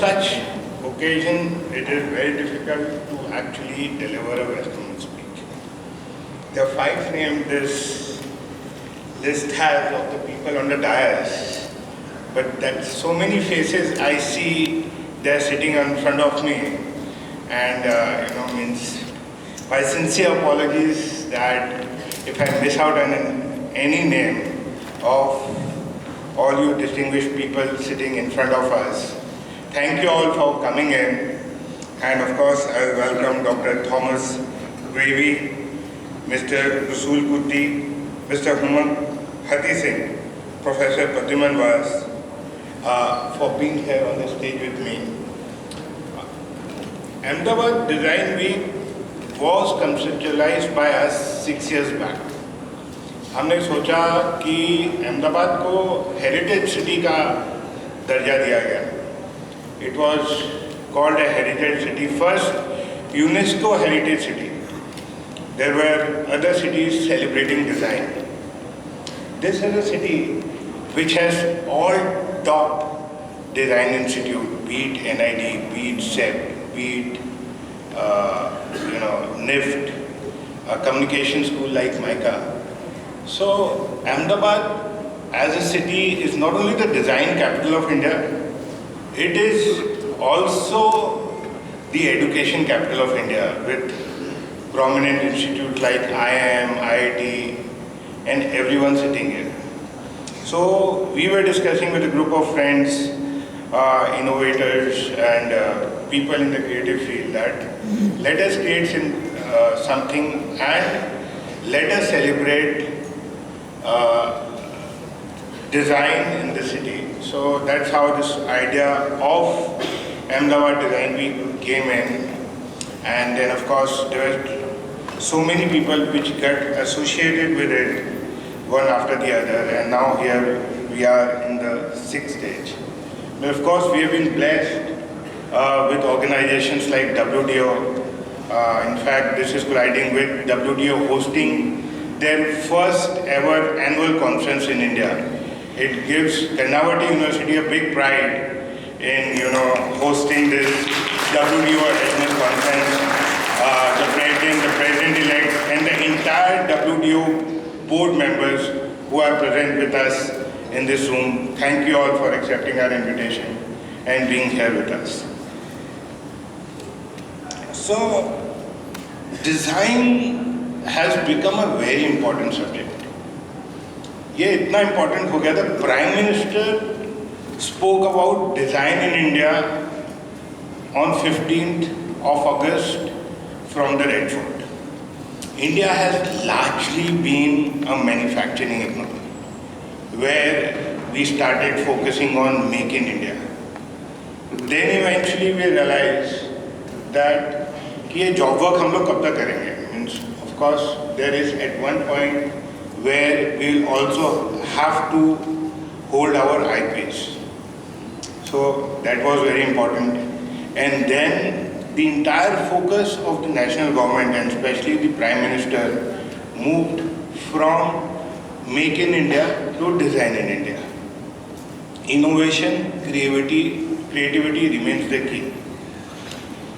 Such occasion, it is very difficult to actually deliver a Western speech. The five names this list has of the people on the dais, but that so many faces I see they're sitting in front of me, and means my sincere apologies that if I miss out on any name of all you distinguished people sitting in front of us. Thank you all for coming in, and of course I welcome Dr. Thomas Garvey, Mr. Resul, Mr. Umang, Hutheesing, Professor Pradyumna Vyas, for being here on the stage with me. Ahmedabad Design Week was conceptualized by us 6 years back. हमने सोचा कि अहमदाबाद को heritage city का दर्जा दिया गया. It was called a heritage city, first UNESCO heritage city. There were other cities celebrating design. This is a city which has all top design institute, be it NID, be it CEP, be it NIFT, a communication school like MICA. So Ahmedabad as a city is not only the design capital of India, it is also the education capital of India with prominent institutes like IIM, IIT, and everyone sitting here. So we were discussing with a group of friends, innovators and people in the creative field that let us create something and let us celebrate design in the city. So that's how this idea of Ahmedabad Design Week came in. And then of course there were so many people which got associated with it one after the other, and now here we are in the sixth stage. But of course we have been blessed with organizations like WDO. In fact, this is colliding with WDO hosting their first ever annual conference in India. It gives Karnavati University a big pride in hosting this WDO annual conference. The president-elect, and the entire WDO board members who are present with us in this room. Thank you all for accepting our invitation and being here with us. So, design has become a very important subject. ये इतना important हो गया था. Prime minister spoke about design in India on 15th of August from the Red Fort. India has largely been a manufacturing economy where we started focusing on Make in India. Then eventually we realized that कि ये job work हम लोग कब तक करेंगे? Means of course there is at one point where we will also have to hold our IPs. So that was very important. And then the entire focus of the national government and especially the Prime Minister moved from Make in India to Design in India. Innovation, creativity remains the key.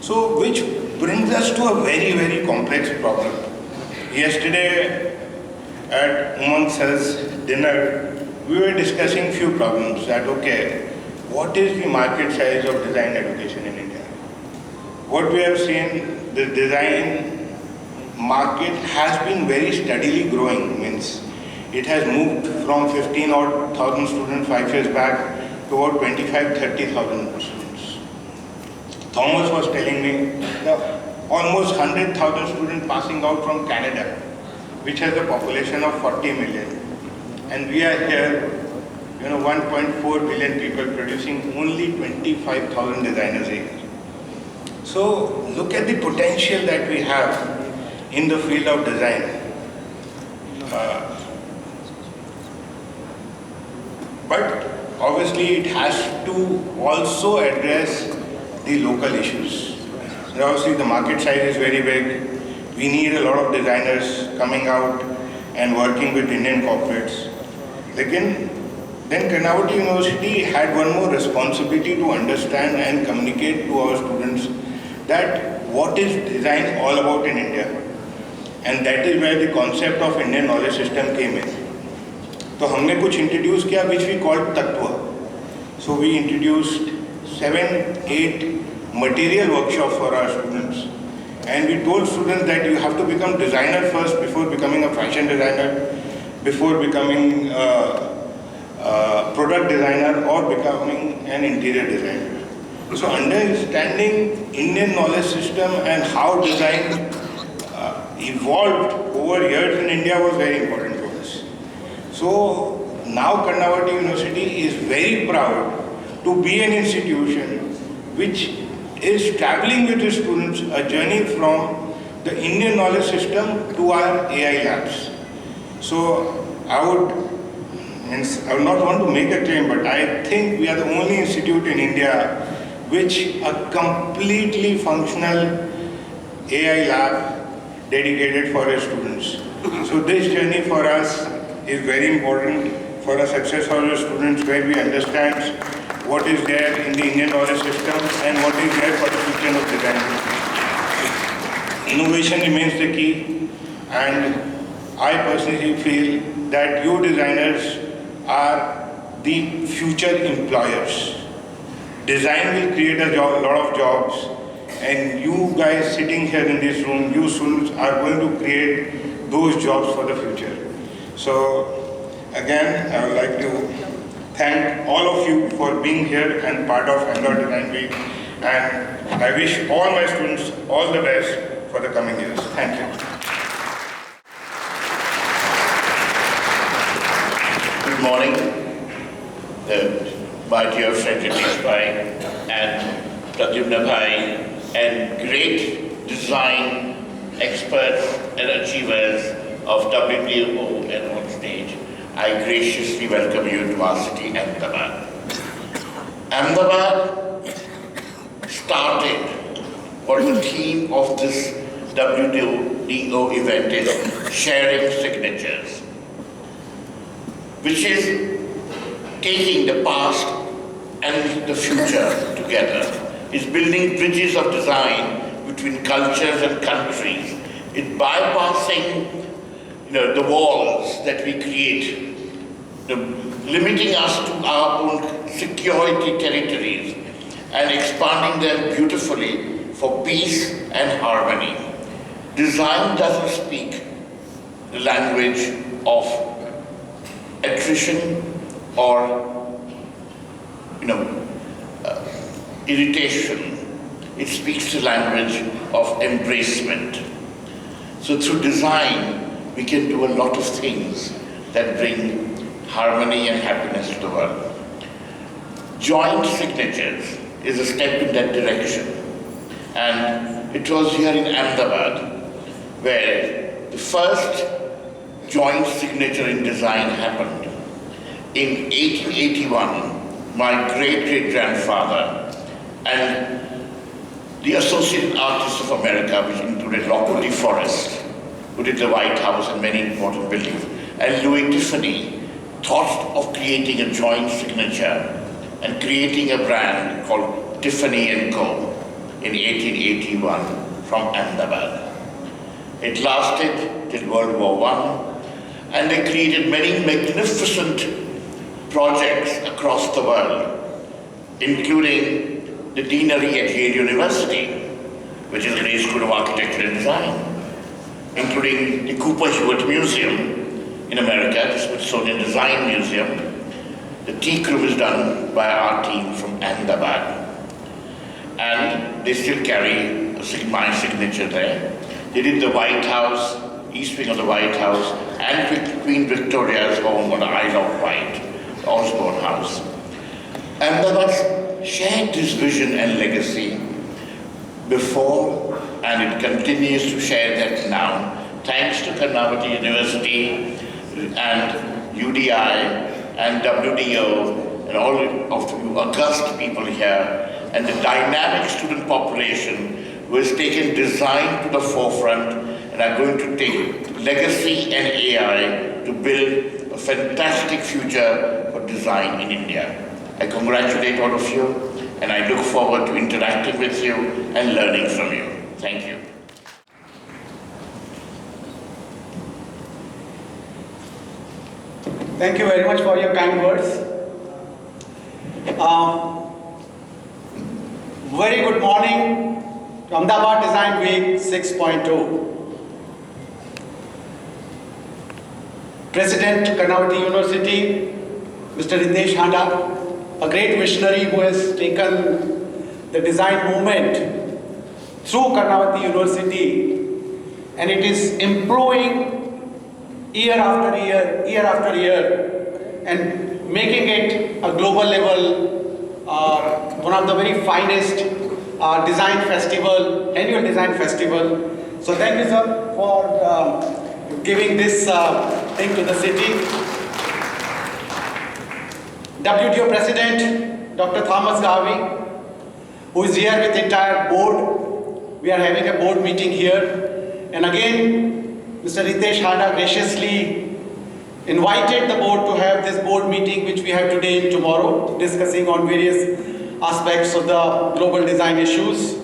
So which brings us to a very, very complex problem. Yesterday at Umang Sir's dinner, we were discussing few problems that okay, what is the market size of design education in India? What we have seen, the design market has been very steadily growing. Means it has moved from 15,000 students 5 years back to about 25,000-30,000 students. Thomas was telling me that almost 100,000 students passing out from Canada, which has a population of 40 million. And we are here, 1.4 billion people producing only 25,000 designers a year. So look at the potential that we have in the field of design. But obviously it has to also address the local issues. Obviously the market size is very big. We need a lot of designers coming out and working with Indian corporates. Then Karnavati University had one more responsibility to understand and communicate to our students that what is design all about in India. And that is where the concept of Indian knowledge system came in. So हमने कुछ introduce किया which we called Tattva. So we introduced 7-8 material workshops for our students. And we told students that you have to become designer first before becoming a fashion designer, before becoming product designer or becoming an interior designer. So understanding Indian knowledge system and how design evolved over years in India was very important for us. So now Karnavati University is very proud to be an institution which is traveling with its students a journey from the Indian knowledge system to our AI labs. So I would not want to make a claim, but I think we are the only institute in India which a completely functional AI lab dedicated for its students. So this journey for us is very important for a success of our students where we understand what is there in the Indian knowledge system and what is there for the future of design. Innovation remains the key, and I personally feel that you designers are the future employers. Design will create a lot of jobs, and you guys sitting here in this room, you students are going to create those jobs for the future. So again, I would like to thank all of you for being here and part of Ahmedabad Design Week, and I wish all my students all the best for the coming years. Thank you. Good morning, my dear friend Ritesh Bhai and Pradyumna Bhai, and great design experts and achievers of WTO and on stage. I graciously welcome you to our city, Ahmedabad. Ahmedabad started what the theme of this WTO event is, sharing signatures, which is taking the past and the future together. It's building bridges of design between cultures and countries. It's bypassing the walls that we create, limiting us to our own security territories and expanding them beautifully for peace and harmony. Design doesn't speak the language of attrition or, irritation. It speaks the language of embracement. So through design, we can do a lot of things that bring harmony and happiness to the world. Joint signatures is a step in that direction. And it was here in Ahmedabad where the first joint signature in design happened. In 1881, my great-great-grandfather and the Associated Artists of America, which included Rockwell D. Forrest, who did the White House and many important buildings, and Louis Tiffany thought of creating a joint signature and creating a brand called Tiffany & Co. in 1881 from Ahmedabad. It lasted till World War I, and they created many magnificent projects across the world, including the Deanery at Yale University, which is a great school of architecture and design, including the Cooper Hewitt Museum in America, the Smithsonian Design Museum. The teak room is done by our team from Ahmedabad. And they still carry my signature there. They did the White House, East Wing of the White House, and Queen Victoria's home on the Isle of Wight, the Osborne House. Ahmedabad shared this vision and legacy before, and it continues to share that now, thanks to Karnavati University and UDI and WDO and all of you august people here, and the dynamic student population who has taken design to the forefront and are going to take legacy and AI to build a fantastic future for design in India. I congratulate all of you, and I look forward to interacting with you and learning from you. Thank you. Thank you very much for your kind words. Very good morning to Ahmedabad Design Week 6.0. President Karnavati University, Mr. Ritesh Hada, a great visionary who has taken the design movement through Karnavati University, and it is improving year after year, and making it a global level, one of the very finest design festival, annual design festival. So thank you, sir, for giving this thing to the city. WTO President, Dr. Thomas Garvey, who is here with the entire board. We are having a board meeting here. And again, Mr. Ritesh Hada graciously invited the board to have this board meeting, which we have today and tomorrow, discussing on various aspects of the global design issues.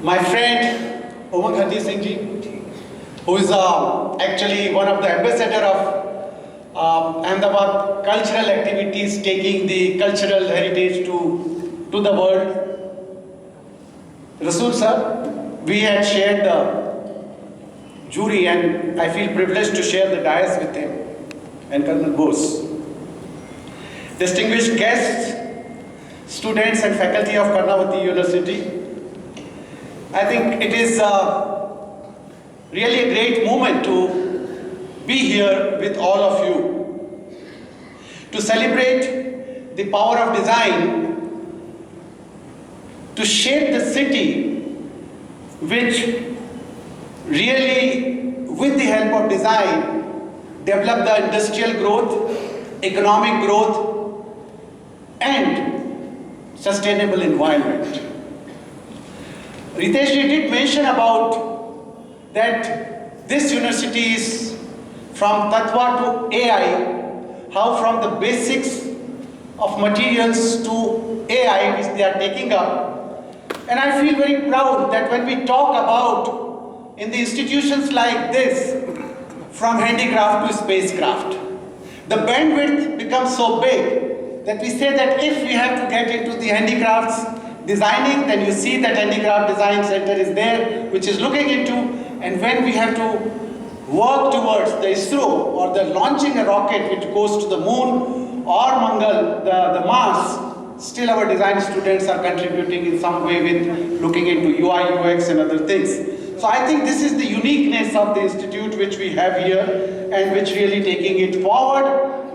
My friend, Umang Hutheesing, who is actually one of the ambassador of Ahmedabad cultural activities, taking the cultural heritage to the world. Resul sir, we had shared the jury, and I feel privileged to share the dais with him, and Colonel Bose. Distinguished guests, students and faculty of Karnavati University, I think it is really a great moment to be here with all of you to celebrate the power of design to shape the city, which really, with the help of design, develop the industrial growth, economic growth, and sustainable environment. Ritesh did mention about that this university is from Tattva to AI, how from the basics of materials to AI which they are taking up. And I feel very proud that when we talk about in the institutions like this, from handicraft to spacecraft, the bandwidth becomes so big that we say that if we have to get into the handicrafts designing, then you see that handicraft design center is there, which is looking into, and when we have to work towards the ISRO or the launching a rocket which goes to the moon or Mangal, the Mars, still our design students are contributing in some way with looking into UI, UX and other things. So I think this is the uniqueness of the institute which we have here and which really taking it forward,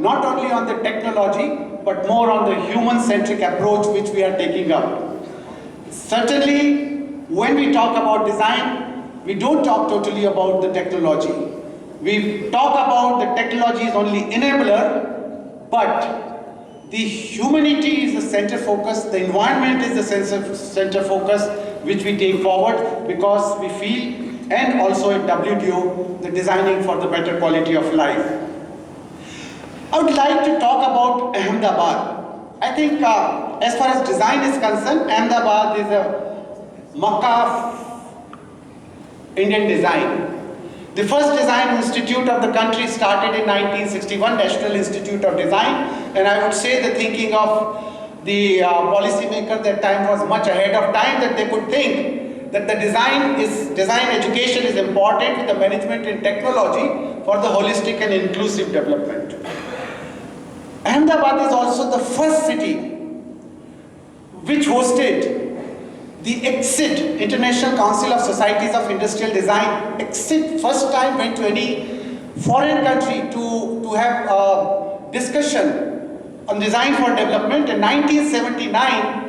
not only on the technology, but more on the human-centric approach which we are taking up. Certainly, when we talk about design, we don't talk totally about the technology. We talk about the technology is only enabler, but the humanity is the center focus, the environment is the center focus which we take forward because we feel, and also at WDO, the designing for the better quality of life. I would like to talk about Ahmedabad. I think as far as design is concerned, Ahmedabad is a Makkah of Indian design. The first design institute of the country started in 1961, National Institute of Design, and I would say the thinking of the policymaker that time was much ahead of time, that they could think that the design education is important with the management and technology for the holistic and inclusive development. Ahmedabad is also the first city which hosted the EXID, International Council of Societies of Industrial Design. EXID first time went to any foreign country to have a discussion on design for development. In 1979,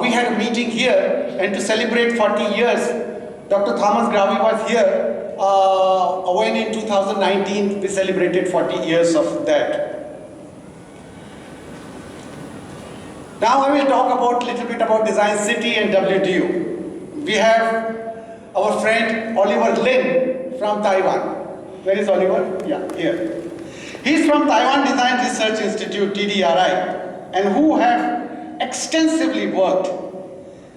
we had a meeting here, and to celebrate 40 years, Dr. Thomas Garvey was here. When in 2019, we celebrated 40 years of that. Now I will talk about little bit about Design City and WDO. We have our friend Oliver Lin from Taiwan. Where is Oliver? Yeah, here. He's from Taiwan Design Research Institute, TDRI, and who have extensively worked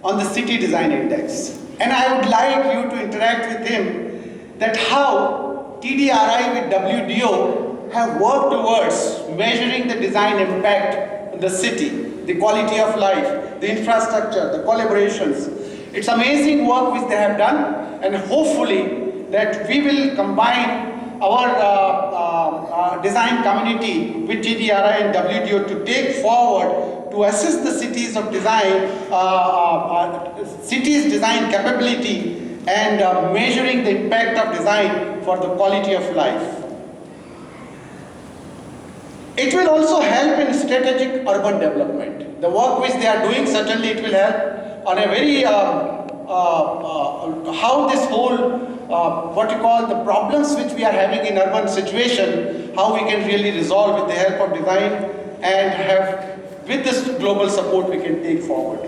on the City Design Index. And I would like you to interact with him that how TDRI with WDO have worked towards measuring the design impact in the city, the quality of life, the infrastructure, the collaborations. It's amazing work which they have done, and hopefully that we will combine our design community with TDRI and WDO to take forward to assess the cities of design, cities design capability and measuring the impact of design for the quality of life. It will also help in strategic urban development. The work which they are doing, certainly it will help on a very, how this whole, what you call the problems which we are having in urban situation, how we can really resolve with the help of design and have, with this global support we can take forward.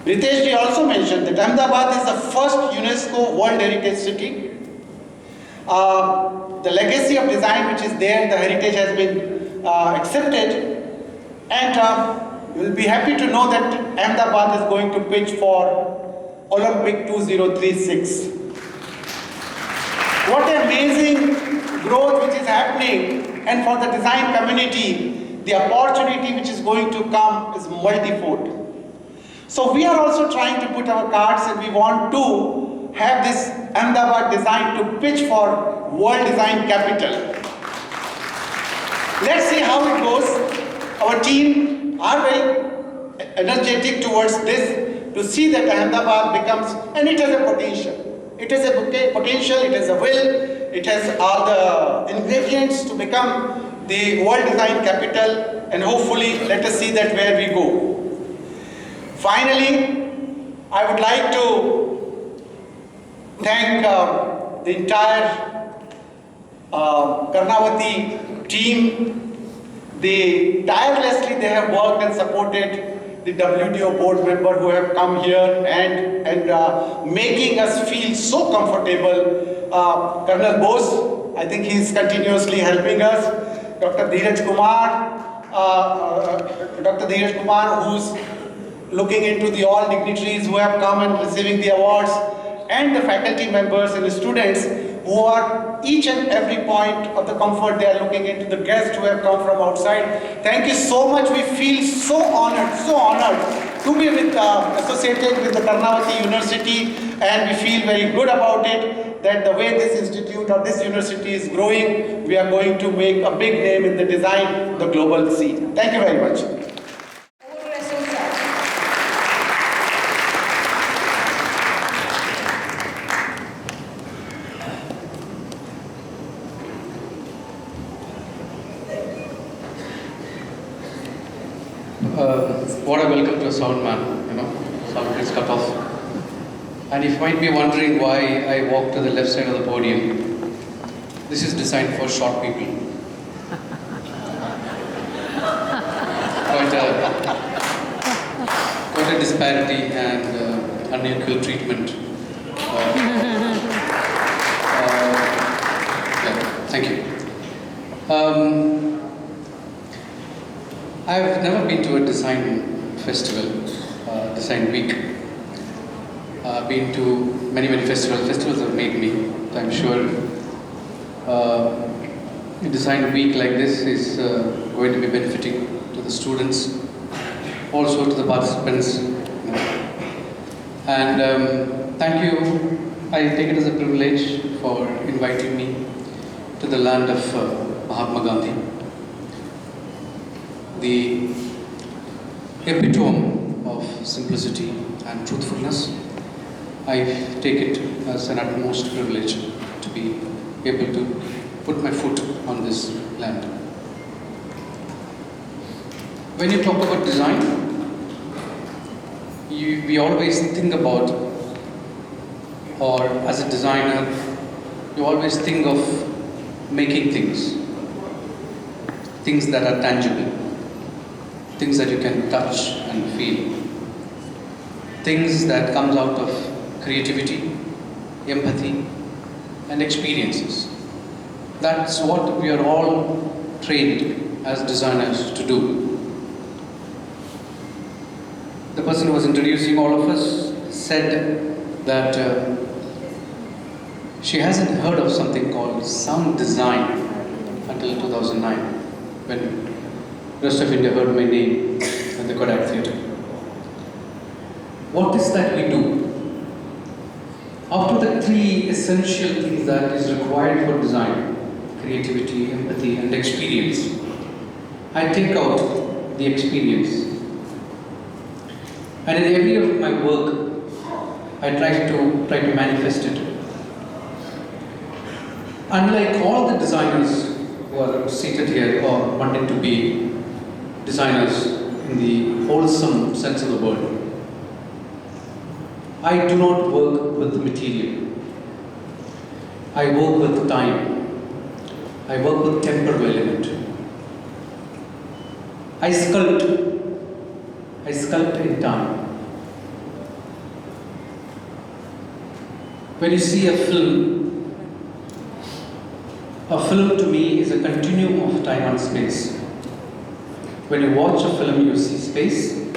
Ritesh ji also mentioned that Ahmedabad is the first UNESCO World Heritage City. The legacy of design which is there, the heritage has been accepted, and you will be happy to know that Ahmedabad is going to pitch for Olympic 2036. What amazing growth which is happening, and for the design community, the opportunity which is going to come is multifold. So we are also trying to put our cards, and we want to have this Ahmedabad design to pitch for World Design Capital. Let's see how it goes. Our team are very energetic towards this to see that Ahmedabad becomes, and it has a potential. It has a potential, it has a will, it has all the ingredients to become the world design capital, and hopefully let us see that where we go. Finally, I would like to thank the entire Karnavati team. Tirelessly they have worked and supported the WDO board member who have come here and making us feel so comfortable. Colonel Bose, I think he is continuously helping us. Dr. Dheeraj Kumar, who's looking into the all dignitaries who have come and receiving the awards, and the faculty members and the students who are each and every point of the comfort they are looking into, the guests who have come from outside. Thank you so much. We feel so honored to be associated with the Karnavati University, and we feel very good about it. that the way this institute or this university is growing, we are going to make a big name in the design, the global scene. Thank you very much. What a welcome to a sound man, sound gets cut off. And you might be wondering why I walk to the left side of the podium. This is designed for short people. Quite a disparity and unequal treatment. Yeah, thank you. I've never been to a design festival, design week. I've been to many festivals. Festivals have made me, I'm sure. A design week like this is going to be benefiting to the students, also to the participants. And thank you. I take it as a privilege for inviting me to the land of Mahatma Gandhi, the epitome of simplicity and truthfulness. I take it as an utmost privilege to be able to put my foot on this land. When you talk about design, we always think about, or as a designer, you always think of making things that are tangible, things that you can touch and feel, things that comes out of creativity, empathy, and experiences. That's what we are all trained as designers to do. The person who was introducing all of us said that she hasn't heard of something called sound design until 2009, when the rest of India heard my name at the Kodak Theatre. What is that we do? After the three essential things that is required for design, creativity, empathy, and experience, I take out the experience. And in every of my work, I try to manifest it. Unlike all the designers who are seated here or wanting to be designers in the wholesome sense of the word, I do not work with the material. I work with time. I work with temporal element. I sculpt in time. When you see a film to me is a continuum of time and space. When you watch a film, you see space,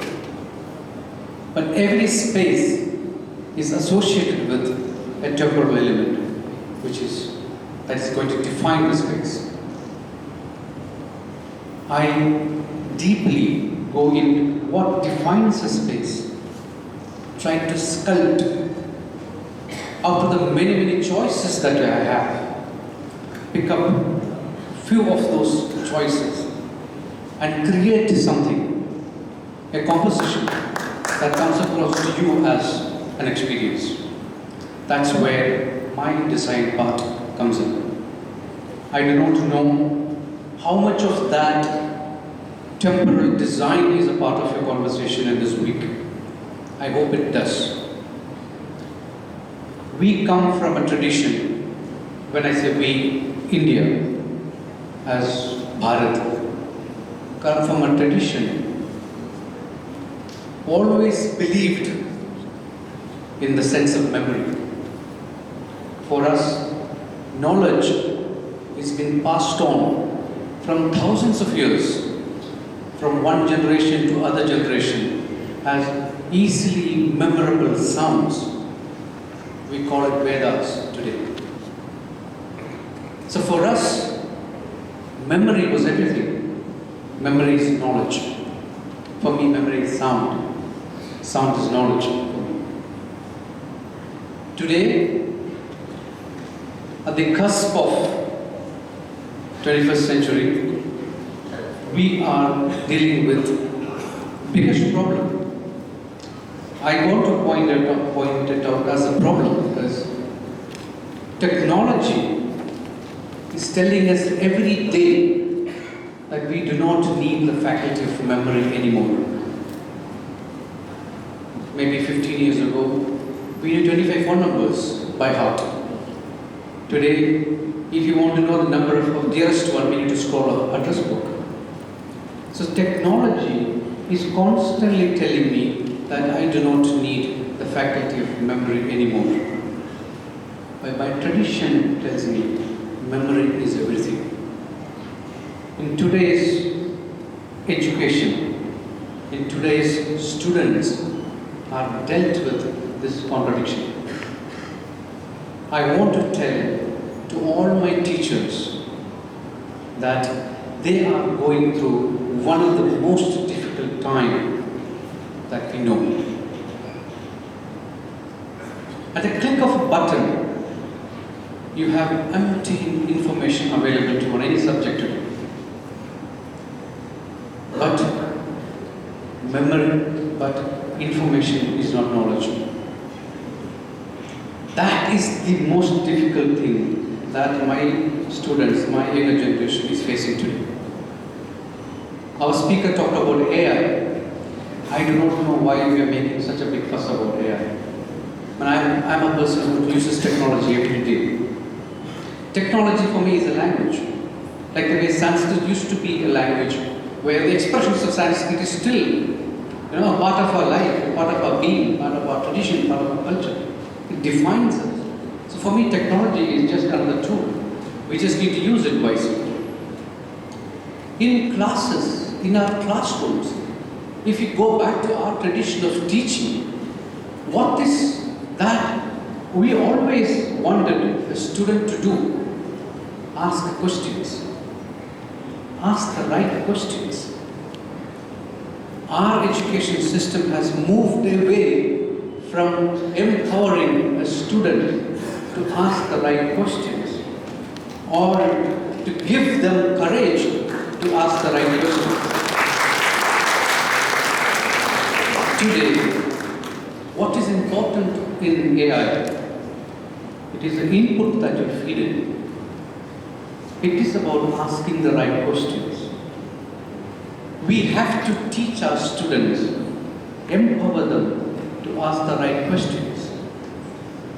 but every space is associated with a temporal element, that is going to define the space. I deeply go in what defines a space, trying to sculpt out of the many choices that I have, pick up few of those choices and create something, a composition that comes across to you as an experience. That's where my design part comes in. I do not know how much of that temporal design is a part of your conversation in this week. I hope it does. We come from a tradition, when I say we, India, as Bharat, come from a tradition, always believed in the sense of memory. For us, knowledge is being passed on from thousands of years, from one generation to other generation, as easily memorable sounds. We call it Vedas today. So for us, memory was everything. Memory is knowledge. For me, memory is sound. Sound is knowledge for me. Today, the cusp of 21st century, we are dealing with biggest problem. I want to point it out as a problem because technology is telling us every day that we do not need the faculty of memory anymore. Maybe 15 years ago, we knew 25 phone numbers by heart. Today, if you want to know the number of our dearest one, we need to scroll an address book. So technology is constantly telling me that I do not need the faculty of memory anymore. But my tradition tells me memory is everything. In today's education, in today's students are dealt with this contradiction. I want to tell to all my teachers that they are going through one of the most difficult times that we know. At a click of a button, you have empty information available to on any subject today. But information is not knowledge. That is the most difficult thing that my students, my younger generation is facing today. Our speaker talked about AI. I do not know why we are making such a big fuss about AI. But I'm a person who uses technology every day. Technology for me is a language. Like the way Sanskrit used to be a language where the expressions of Sanskrit is still a part of our life, a part of our being, part of our tradition, part of our culture. It defines us. So for me, technology is just another tool. We just need to use it wisely. In classes, in our classrooms, if you go back to our tradition of teaching, what is that we always wanted a student to do? Ask questions. Ask the right questions. Our education system has moved away from empowering a student to ask the right questions or to give them courage to ask the right questions. Today, what is important in AI? It is the input that you feed it. It is about asking the right questions. We have to teach our students, empower them to ask the right questions.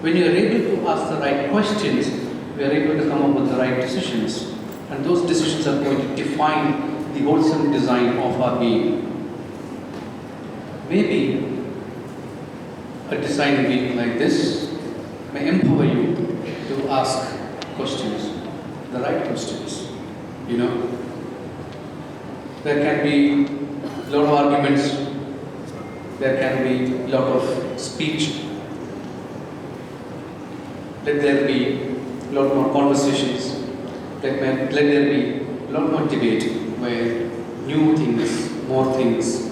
When you are able to ask the right questions, we are able to come up with the right decisions. And those decisions are going to define the wholesome design of our being. Maybe a design being like this may empower you to ask questions, the right questions. There can be a lot of arguments, there can be a lot of speech, let there be a lot more conversations, let there be a lot more debate where new things, more things,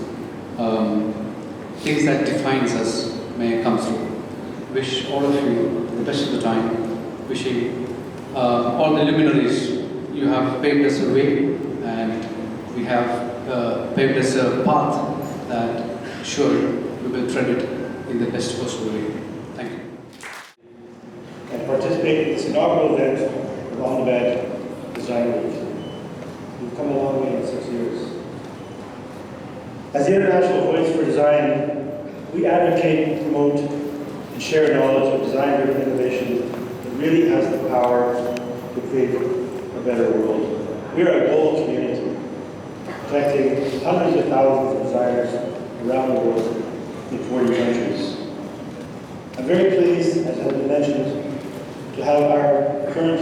things that defines us may come through. Wish all of you the best of the time. Wishing all the luminaries, you have paved us a way and we have paved us a path that sure we will tread it in the best possible way. Thank you. And participate in this inaugural event of On-the-Bed Design Week. We've come a long way in 6 years. As the international voice for design, we advocate, promote, and share knowledge of design-driven innovation that really has the power to create a better world. We are a global community, connecting hundreds of thousands of designers around the world in 40 countries. I'm very pleased, as has been mentioned, to have our current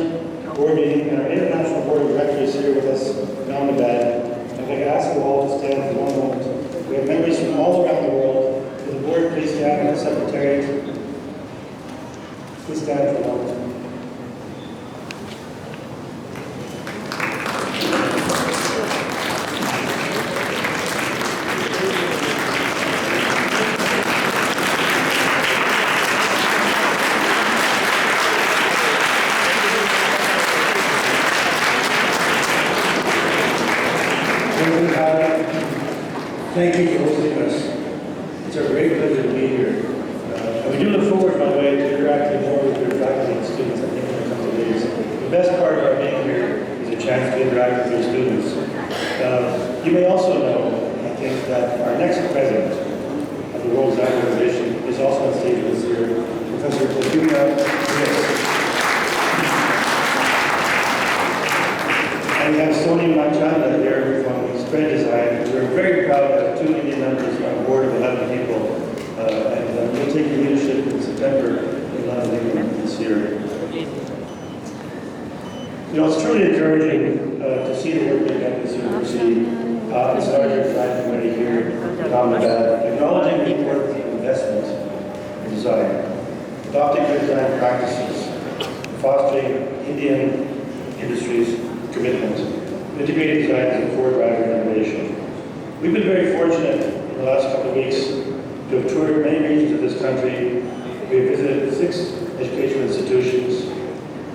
board meeting and our international board of directors here with us on the bed. And if I could ask you all to stand for one moment. We have members from all around the world. Will the board please stand with the secretary? Please stand for a moment. President Hada, thank you for hosting us. It's a great pleasure to be here. And we do look forward, by the way, to interacting more with your faculty and students, I think, in a couple of days. The best part of our being here is a chance to interact with your students. You may also know, I think, that our next president of the World Design Organization is also on stage with us here, Professor Pradyumna. And we have Sony Manchanda here from Spread Design. We're very proud to have 2 Indian members on a board of 11 people. And we'll take your leadership in September in London, England this year. You know, it's truly encouraging to see the work being done at this university. This larger design committee here in Ahmedabad, acknowledging the importance of investment in design, adopting good design practices, fostering Indian industries' commitment, integrated design as a core driver of innovation. We've been very fortunate in the last couple of weeks to have toured many regions of this country. We have visited 6 educational institutions,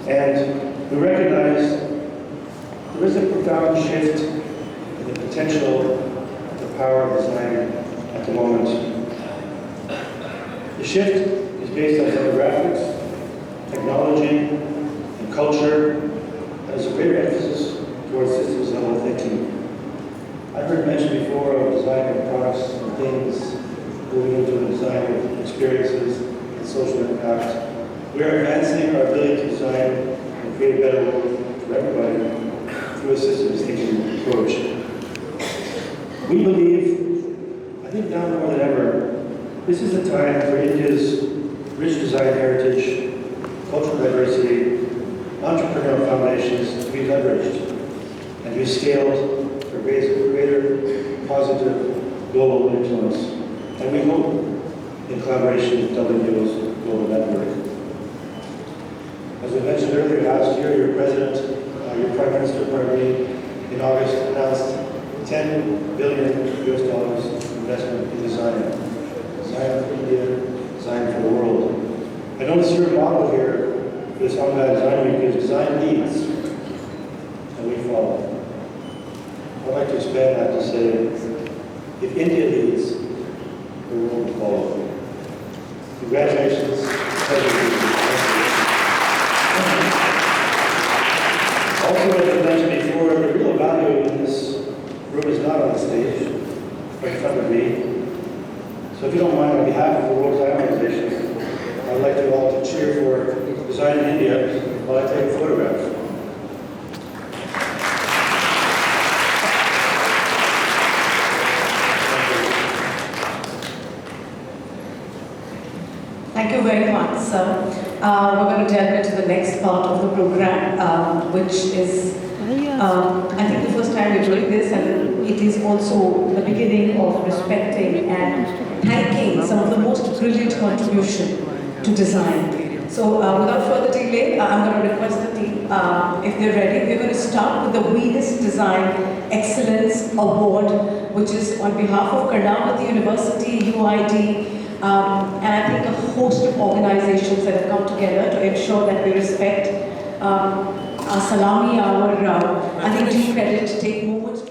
and we recognize there is a profound shift in the potential, the power of design at the moment. The shift is based on demographics, technology, and culture. There's a greater emphasis towards systems level thinking. I've heard mentioned before of design of products and things, moving into the design of experiences and social impact. We are advancing our ability to design and create a better world for everybody through a systems thinking approach. We believe, I think now more than ever, this is a time for India's rich design heritage, cultural diversity, entrepreneurial foundations to be leveraged and to be scaled for greater positive global influence. And we hope in collaboration with WTO's global network. As we mentioned earlier, last year, your Prime Minister, in August announced $10 billion US investment in design. Design for India, design for the world. I notice your model here for this Ahmedabad Design Week is design leads, and we follow. I'd like to expand that to say, if India leads, the world will follow. Congratulations. Also, as I mentioned before, the real value in this room is not on the stage, but in front of me. So if you don't mind, on behalf of the World Design Organization, I'd like you all to cheer for Design in India while I take a photograph. Thank you very much, sir. We're going to delve into the next part of the program, which is, I think, the first time we're doing this, and it is also the beginning of respecting and thanking some of the most brilliant contribution to design. So, without further delay, I'm going to request the team, if they're ready, we're going to start with the Vyas Design Excellence Award, which is on behalf of Karnavati University, UID, and I think a host of organizations that have come together to ensure that we respect our salami, I think due credit, take moments.